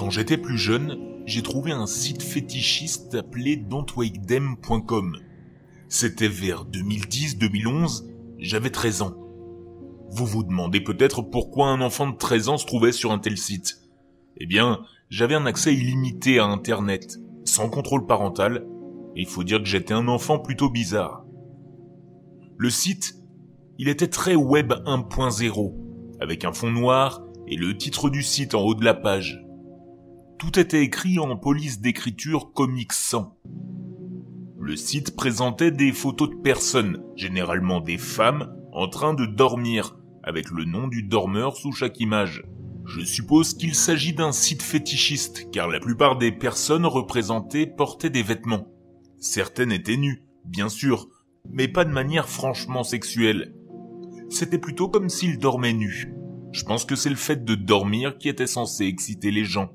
Quand j'étais plus jeune, j'ai trouvé un site fétichiste appelé don'twakedem.com. C'était vers 2010-2011, j'avais 13 ans. Vous vous demandez peut-être pourquoi un enfant de 13 ans se trouvait sur un tel site. Eh bien, j'avais un accès illimité à Internet, sans contrôle parental, et il faut dire que j'étais un enfant plutôt bizarre. Le site, il était très web 1.0, avec un fond noir et le titre du site en haut de la page. Tout était écrit en police d'écriture Comic Sans. Le site présentait des photos de personnes, généralement des femmes, en train de dormir, avec le nom du dormeur sous chaque image. Je suppose qu'il s'agit d'un site fétichiste, car la plupart des personnes représentées portaient des vêtements. Certaines étaient nues, bien sûr, mais pas de manière franchement sexuelle. C'était plutôt comme s'ils dormaient nus. Je pense que c'est le fait de dormir qui était censé exciter les gens.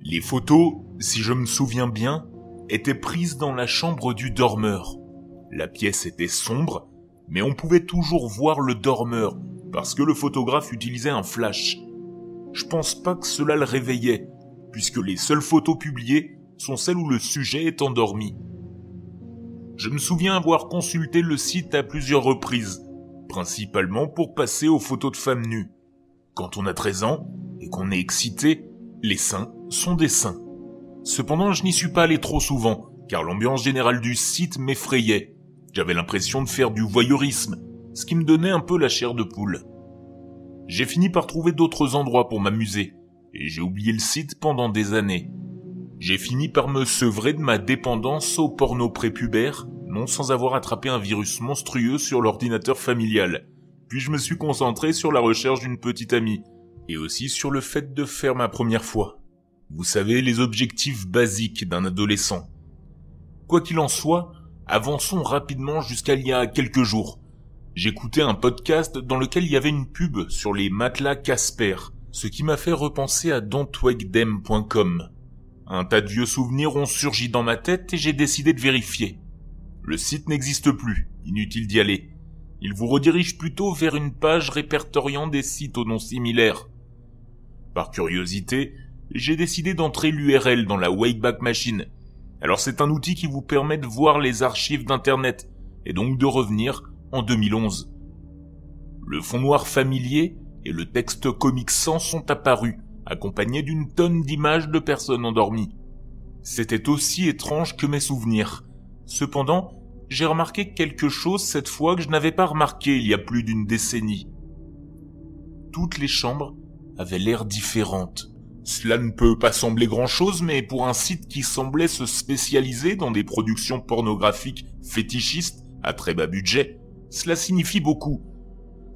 Les photos, si je me souviens bien, étaient prises dans la chambre du dormeur. La pièce était sombre, mais on pouvait toujours voir le dormeur, parce que le photographe utilisait un flash. Je pense pas que cela le réveillait, puisque les seules photos publiées sont celles où le sujet est endormi. Je me souviens avoir consulté le site à plusieurs reprises, principalement pour passer aux photos de femmes nues. Quand on a 13 ans, et qu'on est excité, les seins sont des seins. Cependant, je n'y suis pas allé trop souvent, car l'ambiance générale du site m'effrayait. J'avais l'impression de faire du voyeurisme, ce qui me donnait un peu la chair de poule. J'ai fini par trouver d'autres endroits pour m'amuser, et j'ai oublié le site pendant des années. J'ai fini par me sevrer de ma dépendance au porno prépubère, non sans avoir attrapé un virus monstrueux sur l'ordinateur familial. Puis je me suis concentré sur la recherche d'une petite amie, et aussi sur le fait de faire ma première fois. Vous savez, les objectifs basiques d'un adolescent. Quoi qu'il en soit, avançons rapidement jusqu'à il y a quelques jours. J'écoutais un podcast dans lequel il y avait une pub sur les matelas Casper, ce qui m'a fait repenser à don'twakedem.com. Un tas de vieux souvenirs ont surgi dans ma tête et j'ai décidé de vérifier. Le site n'existe plus, inutile d'y aller. Il vous redirige plutôt vers une page répertoriant des sites aux noms similaires. Par curiosité, j'ai décidé d'entrer l'URL dans la Wayback Machine. Alors c'est un outil qui vous permet de voir les archives d'Internet, et donc de revenir en 2011. Le fond noir familier et le texte Comic Sans sont apparus, accompagnés d'une tonne d'images de personnes endormies. C'était aussi étrange que mes souvenirs. Cependant, j'ai remarqué quelque chose cette fois que je n'avais pas remarqué il y a plus d'une décennie. Toutes les chambres avaient l'air différentes. Cela ne peut pas sembler grand-chose, mais pour un site qui semblait se spécialiser dans des productions pornographiques fétichistes à très bas budget, cela signifie beaucoup.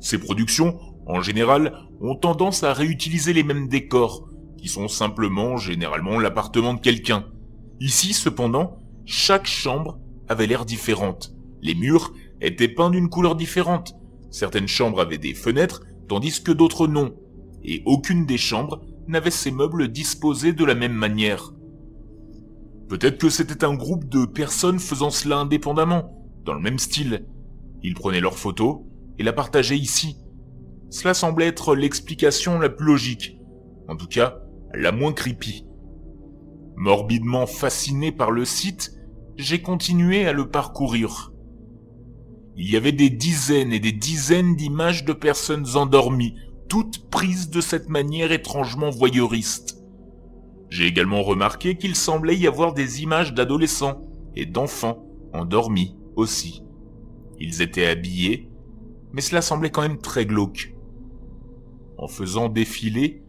Ces productions, en général, ont tendance à réutiliser les mêmes décors, qui sont simplement, généralement, l'appartement de quelqu'un. Ici, cependant, chaque chambre avait l'air différente. Les murs étaient peints d'une couleur différente. Certaines chambres avaient des fenêtres, tandis que d'autres non. Et aucune des chambres n'avait ses meubles disposés de la même manière. Peut-être que c'était un groupe de personnes faisant cela indépendamment, dans le même style. Ils prenaient leurs photos et la partageaient ici. Cela semblait être l'explication la plus logique, en tout cas la moins creepy. Morbidement fasciné par le site, j'ai continué à le parcourir. Il y avait des dizaines et des dizaines d'images de personnes endormies, toutes prises de cette manière étrangement voyeuriste. J'ai également remarqué qu'il semblait y avoir des images d'adolescents et d'enfants endormis aussi. Ils étaient habillés, mais cela semblait quand même très glauque. En faisant défiler,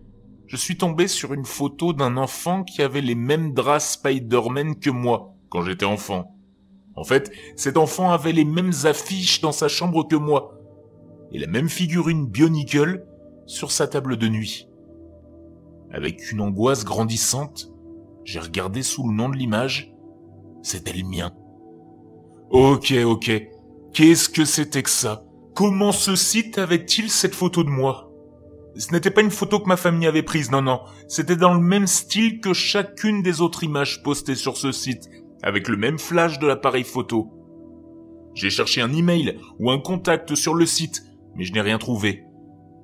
je suis tombé sur une photo d'un enfant qui avait les mêmes draps Spider-Man que moi quand j'étais enfant. En fait, cet enfant avait les mêmes affiches dans sa chambre que moi, et la même figurine Bionicle sur sa table de nuit. Avec une angoisse grandissante, j'ai regardé sous le nom de l'image. C'était le mien. Ok. Qu'est-ce que c'était que ça? Comment ce site avait-il cette photo de moi? Ce n'était pas une photo que ma famille avait prise, non. C'était dans le même style que chacune des autres images postées sur ce site, avec le même flash de l'appareil photo. J'ai cherché un email ou un contact sur le site, mais je n'ai rien trouvé.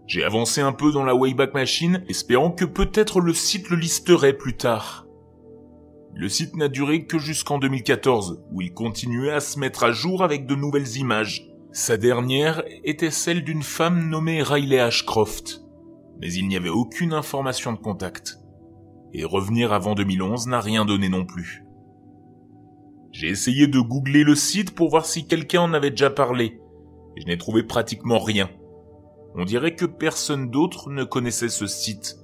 J'ai avancé un peu dans la Wayback Machine, espérant que peut-être le site le listerait plus tard. Le site n'a duré que jusqu'en 2014, où il continuait à se mettre à jour avec de nouvelles images. Sa dernière était celle d'une femme nommée Riley Ashcroft, mais il n'y avait aucune information de contact. Et revenir avant 2011 n'a rien donné non plus. J'ai essayé de googler le site pour voir si quelqu'un en avait déjà parlé, et je n'ai trouvé pratiquement rien. On dirait que personne d'autre ne connaissait ce site.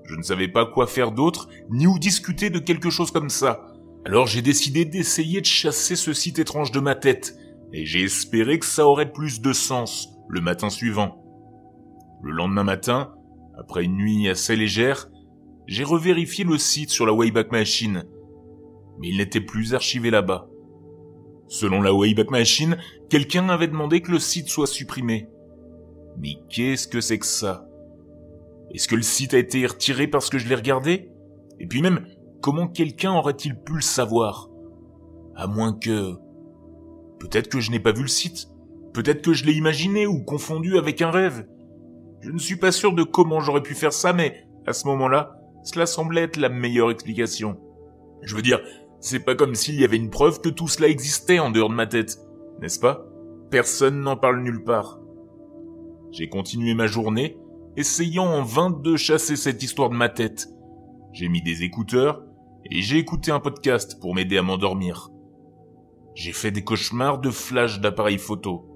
Je ne savais pas quoi faire d'autre, ni où discuter de quelque chose comme ça. Alors j'ai décidé d'essayer de chasser ce site étrange de ma tête, et j'ai espéré que ça aurait plus de sens le matin suivant. Le lendemain matin, après une nuit assez légère, j'ai revérifié le site sur la Wayback Machine, mais il n'était plus archivé là-bas. Selon la Wayback Machine, quelqu'un avait demandé que le site soit supprimé. Mais qu'est-ce que c'est que ça? Est-ce que le site a été retiré parce que je l'ai regardé? Et puis même, comment quelqu'un aurait-il pu le savoir? À moins que... Peut-être que je n'ai pas vu le site. Peut-être que je l'ai imaginé ou confondu avec un rêve. Je ne suis pas sûr de comment j'aurais pu faire ça, mais à ce moment-là, cela semblait être la meilleure explication. Je veux dire, c'est pas comme s'il y avait une preuve que tout cela existait en dehors de ma tête, n'est-ce pas? Personne n'en parle nulle part. J'ai continué ma journée, essayant en vain de chasser cette histoire de ma tête. J'ai mis des écouteurs et j'ai écouté un podcast pour m'aider à m'endormir. J'ai fait des cauchemars de flash d'appareils photo.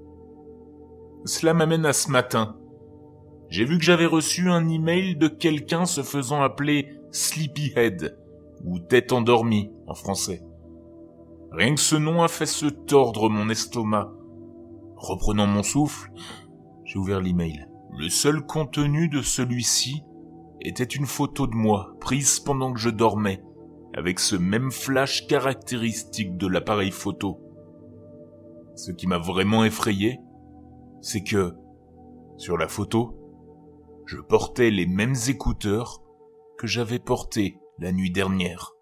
Cela m'amène à ce matin. J'ai vu que j'avais reçu un email de quelqu'un se faisant appeler Sleepyhead, ou tête endormie en français. Rien que ce nom a fait se tordre mon estomac. Reprenant mon souffle, j'ai ouvert l'email. Le seul contenu de celui-ci était une photo de moi, prise pendant que je dormais, avec ce même flash caractéristique de l'appareil photo. Ce qui m'a vraiment effrayé, c'est que, sur la photo, je portais les mêmes écouteurs que j'avais portés la nuit dernière.